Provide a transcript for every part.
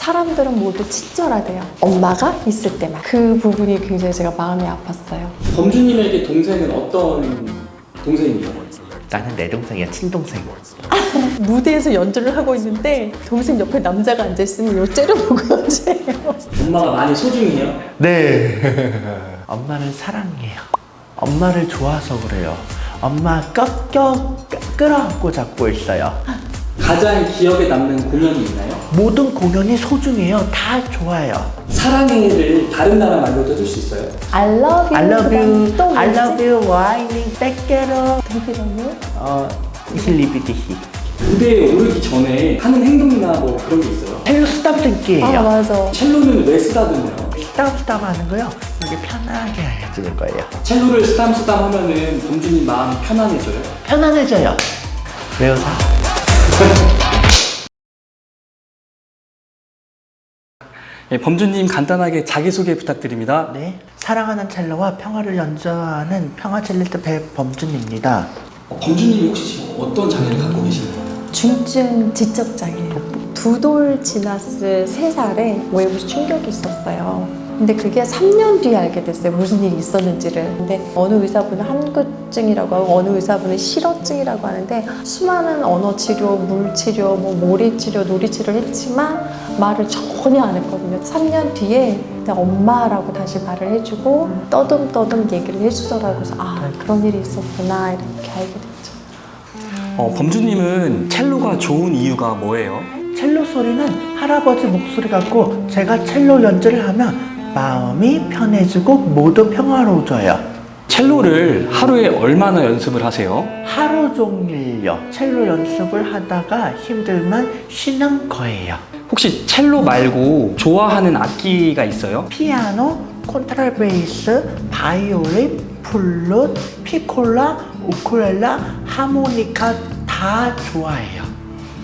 사람들은 모두 친절하대요. 엄마가 있을 때만. 그 부분이 굉장히 제가 마음이 아팠어요. 범주님에게 동생은 어떤 동생이에요? 나는 내 동생이야, 친동생. 무대에서 연주를 하고 있는데 동생 옆에 남자가 앉아있으면 요 째려보고 연주해요. 엄마가 많이 소중해요? 네. 엄마는 사랑해요. 엄마를 좋아서 그래요. 엄마 꺾여 끌어안고 잡고 있어요. 가장 기억에 남는 공연이 있나요? 모든 공연이 소중해요. 다 좋아요. 사랑해를 다른 나라 말로 해줄 수 있어요? I love you. I love you. 또 I love you. 와이닝 뺏게로. 동기랑요? 이슬리비디히. 무대에 오르기 전에 하는 행동이나 뭐 그런 게 있어요? 첼로 쓰담듬기예요. 아 맞아. 첼로는 왜 쓰다듬어요? 쓰담쓰담 하는 거요. 이렇게 편하게 해주는 거예요. 첼로를 쓰담쓰담 하면은 범주님 마음이 편안해져요? 편안해져요. 외워서. 네, 범주님 간단하게 자기소개 부탁드립니다. 네. 사랑하는 첼로와 평화를 연주하는 평화첼리스트 배범준입니다. 범주님이 혹시 지금 어떤 장애를 갖고 계시는 거예요? 중증 지적장애예요. 2돌 지났을 3살에 외부 충격이 있었어요. 근데 그게 3년 뒤에 알게 됐어요. 무슨 일이 있었는지를. 근데 어느 의사분은 한구증이라고 하고 어느 의사분은 실어증이라고 하는데 수많은 언어치료, 물치료, 뭐 모래치료, 놀이치료를 했지만 말을 전혀 안 했거든요. 3년 뒤에 그냥 엄마라고 다시 말을 해주고 떠듬떠듬 얘기를 해주더라고요. 그래서 아 그런 일이 있었구나 이렇게 알게 됐죠. 범주님은 첼로가 좋은 이유가 뭐예요? 첼로 소리는 할아버지 목소리 같고 제가 첼로 연주를 하면 마음이 편해지고 모두 평화로워져요. 첼로를 하루에 얼마나 연습을 하세요? 하루 종일요. 첼로 연습을 하다가 힘들면 쉬는 거예요. 혹시 첼로 말고 좋아하는 악기가 있어요? 피아노, 콘트라베이스, 바이올린, 플룻, 피콜라, 우쿨렐라, 하모니카 다 좋아해요.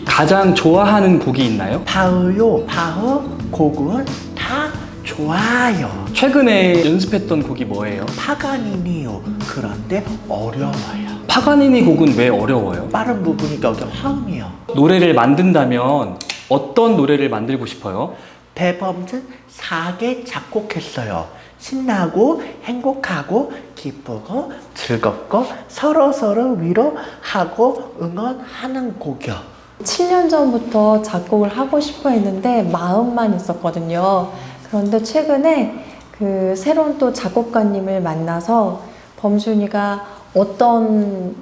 가장 좋아하는 곡이 있나요? 바흐요, 바흐, 곡은 다 좋아요. 최근에 연습했던 곡이 뭐예요? 파가니니요. 그런데 어려워요. 파가니니 곡은 왜 어려워요? 빠른 부분이 여기 황이요. 노래를 만든다면 어떤 노래를 만들고 싶어요? 배범준 4개 작곡했어요. 신나고 행복하고 기쁘고 즐겁고 서로서로 위로하고 응원하는 곡이요. 7년 전부터 작곡을 하고 싶어 했는데 마음만 있었거든요. 그런데 최근에 그 새로운 또 작곡가님을 만나서 범준이가 어떤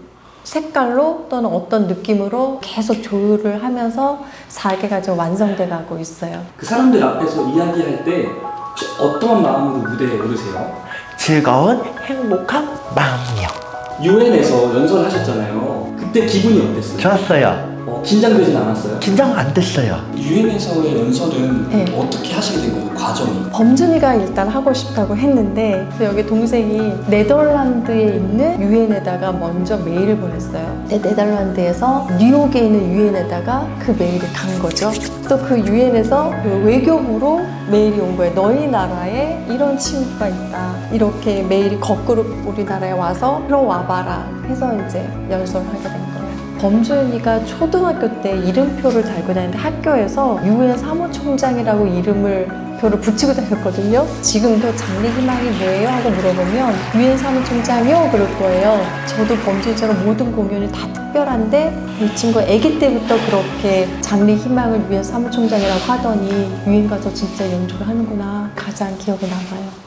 색깔로 또는 어떤 느낌으로 계속 조율을 하면서 4개가 지금 완성돼 가고 있어요. 그 사람들 앞에서 이야기할 때 혹시 어떤 마음으로 무대에 오르세요? 즐거운 행복한 마음이요. UN에서 연설하셨잖아요. 그때 기분이 어땠어요? 좋았어요. 긴장되진 않았어요? 긴장 안 됐어요. UN에서의 연설은 네. 어떻게 하시게 된 거예요? 과정이? 범준이가 일단 하고 싶다고 했는데 여기 동생이 네덜란드에 있는 유엔에다가 먼저 메일을 보냈어요. 네덜란드에서 뉴욕에 있는 유엔에다가 그 메일이 간 거죠. 또 그 유엔에서 그 외교부로 메일이 온 거예요. 너희 나라에 이런 친구가 있다. 이렇게 메일이 거꾸로 우리나라에 와서 들어와봐라 해서 이제 연설을 하게 된 거예요. 범준이가 초등학교 때 이름표를 달고 다니는데 학교에서 유엔 사무총장이라고 표를 붙이고 다녔거든요. 지금도 장래희망이 뭐예요? 하고 물어보면 유엔 사무총장이요? 그럴 거예요. 저도 범준이처럼 모든 공연이 다 특별한데 이 친구 아기 때부터 그렇게 장래희망을 유엔 사무총장이라고 하더니 유엔 가서 진짜 연주를 하는구나. 가장 기억에 남아요.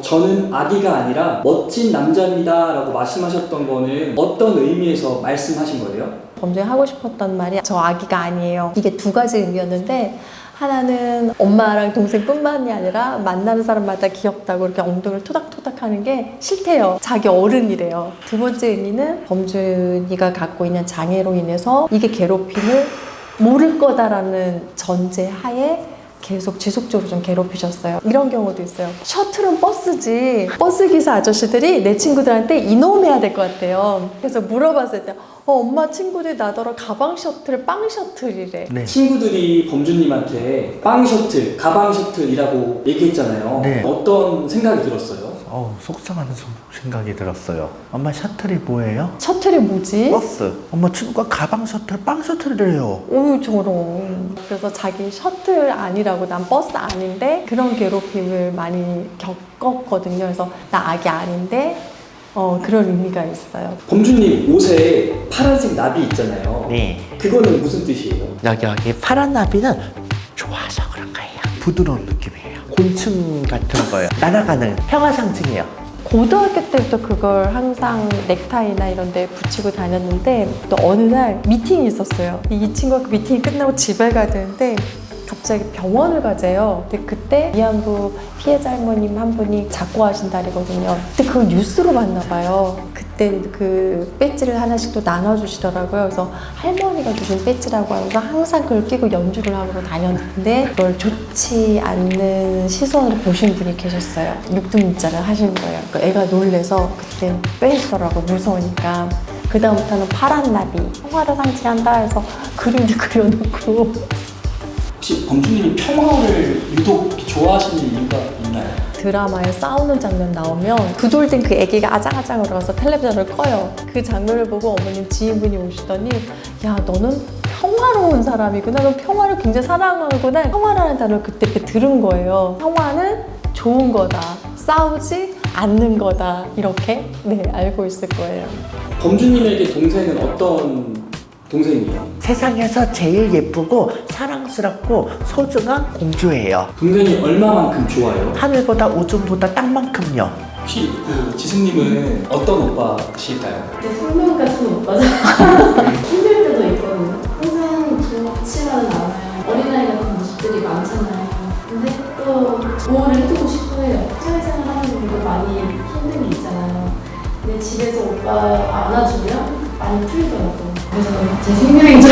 저는 아기가 아니라 멋진 남자입니다 라고 말씀하셨던 거는 어떤 의미에서 말씀하신 거예요? 범준이 하고 싶었던 말이 저 아기가 아니에요. 이게 2가지 의미였는데 하나는 엄마랑 동생뿐만이 아니라 만나는 사람마다 귀엽다고 이렇게 엉덩이를 토닥토닥 하는 게 싫대요. 자기 어른이래요. 2번째 의미는 범준이가 갖고 있는 장애로 인해서 이게 괴롭힘을 모를 거다라는 전제 하에 계속 지속적으로 좀 괴롭히셨어요. 이런 경우도 있어요. 셔틀은 버스지. 버스 기사 아저씨들이 내 친구들한테 이놈해야 될 것 같아요. 그래서 물어봤을 때 엄마 친구들이 나더러 가방 셔틀, 빵 셔틀이래. 네. 친구들이 범주님한테 빵 셔틀, 가방 셔틀이라고 얘기했잖아요. 네. 어떤 생각이 들었어요? 속상한 생각이 들었어요. 엄마 셔틀이 뭐예요? 셔틀이 뭐지? 버스. 엄마 친구가 가방 셔틀, 빵 셔틀이래요. 오, 저런. 그래서 자기 셔틀 아니라고, 난 버스 아닌데 그런 괴롭힘을 많이 겪었거든요. 그래서 나 아기 아닌데 그런 의미가 있어요. 범주님 옷에 파란색 나비 있잖아요. 네. 그거는 무슨 뜻이에요? 여기 파란 나비는 좋아서 그런 거예요. 부드러운 느낌이에요. 곤충 같은 거예요. 날아가는 평화 상징이에요. 고등학교 때부터 그걸 항상 넥타이나 이런 데 붙이고 다녔는데 또 어느 날 미팅이 있었어요. 이 친구가 그 미팅이 끝나고 집에 가야 되는데 갑자기 병원을 가재요. 근데 그때 위안부 피해자 할머님 한 분이 작고 하신 달이거든요. 근데 그걸 뉴스로 봤나 봐요. 그때 그 배지를 하나씩 또 나눠주시더라고요. 그래서 할머니가 주신 배지라고 하면서 항상 그걸 끼고 연주를 하고 다녔는데 그걸 좋지 않는 시선으로 보신 분이 계셨어요. 육두문자를 하신 거예요. 그 애가 놀래서 그때 빼시더라고요. 무서우니까. 그 다음부터는 파란 나비, 평화를 상징한다 해서 그림도 그려놓고. 혹시 범주님이 평화를 유독 좋아하시는 이유가 있나요? 드라마에 싸우는 장면 나오면 부돌된 그 아기가 아장아장으로 가서 텔레비전을 꺼요. 그 장면을 보고 어머님 지인분이 오시더니 야, 너는 평화로운 사람이구나. 넌 평화를 굉장히 사랑하구나. 평화라는 단어를 그때 들은 거예요. 평화는 좋은 거다. 싸우지 않는 거다. 이렇게 알고 있을 거예요. 범주님에게 동생은 어떤 동생이에요? 세상에서 제일 예쁘고 사랑스럽고 소중한 공주예요. 동생이 얼마만큼 좋아요? 하늘보다 우주보다 땅만큼요. 혹시 그 지승님은 어떤 오빠실까요? 내 생명 같은 오빠잖아. 힘들 때도 있거든요. 항상 좋지만은 않아요. 어린아이 같은 모습들이 많잖아요. 근데 또 보호를 해주고 싶어 해요. 사회생활 하는 분도 많이 힘든 게 있잖아요. 근데 집에서 오빠 안아주면 많이 풀리더라고요. 그래서 제 생명이죠.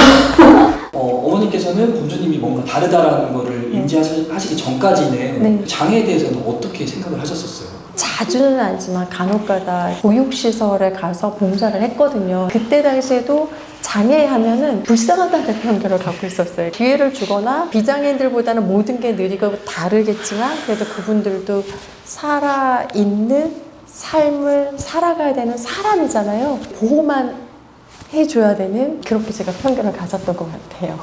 어머니께서는 범주님이 뭔가 다르다라는 거를 인지하시기 전까지는 네. 장애에 대해서는 어떻게 생각을 하셨었어요? 자주는 아니지만 간혹가다 보육시설에 가서 봉사를 했거든요. 그때 당시에도 장애 하면은 불쌍하다는 편견을 갖고 있었어요. 기회를 주거나 비장애인들보다는 모든 게 느리고 다르겠지만 그래도 그분들도 살아있는 삶을 살아가야 되는 사람이잖아요. 보호만 해줘야 되는, 그렇게 제가 편견을 가졌던 것 같아요.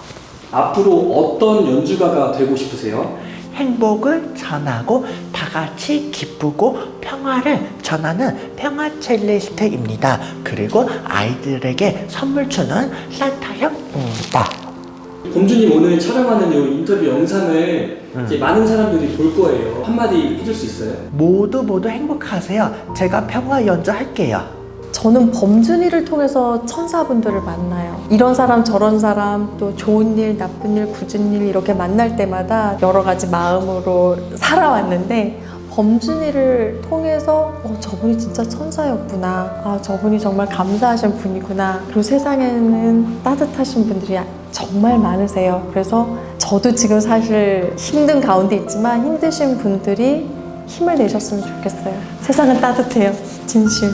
앞으로 어떤 연주가가 되고 싶으세요? 행복을 전하고 다 같이 기쁘고 평화를 전하는 평화 첼리스트입니다. 그리고 아이들에게 선물 주는 산타 형입니다. 범주님 오늘 촬영하는 이 인터뷰 영상을 이제 많은 사람들이 볼 거예요. 한마디 해줄 수 있어요? 모두 행복하세요. 제가 평화 연주할게요. 저는 범준이를 통해서 천사분들을 만나요. 이런 사람 저런 사람, 또 좋은 일 나쁜 일 굳은 일 이렇게 만날 때마다 여러 가지 마음으로 살아왔는데 범준이를 통해서 저분이 진짜 천사였구나, 저분이 정말 감사하신 분이구나, 그리고 세상에는 따뜻하신 분들이 정말 많으세요. 그래서 저도 지금 사실 힘든 가운데 있지만 힘드신 분들이 힘을 내셨으면 좋겠어요. 세상은 따뜻해요. 진심.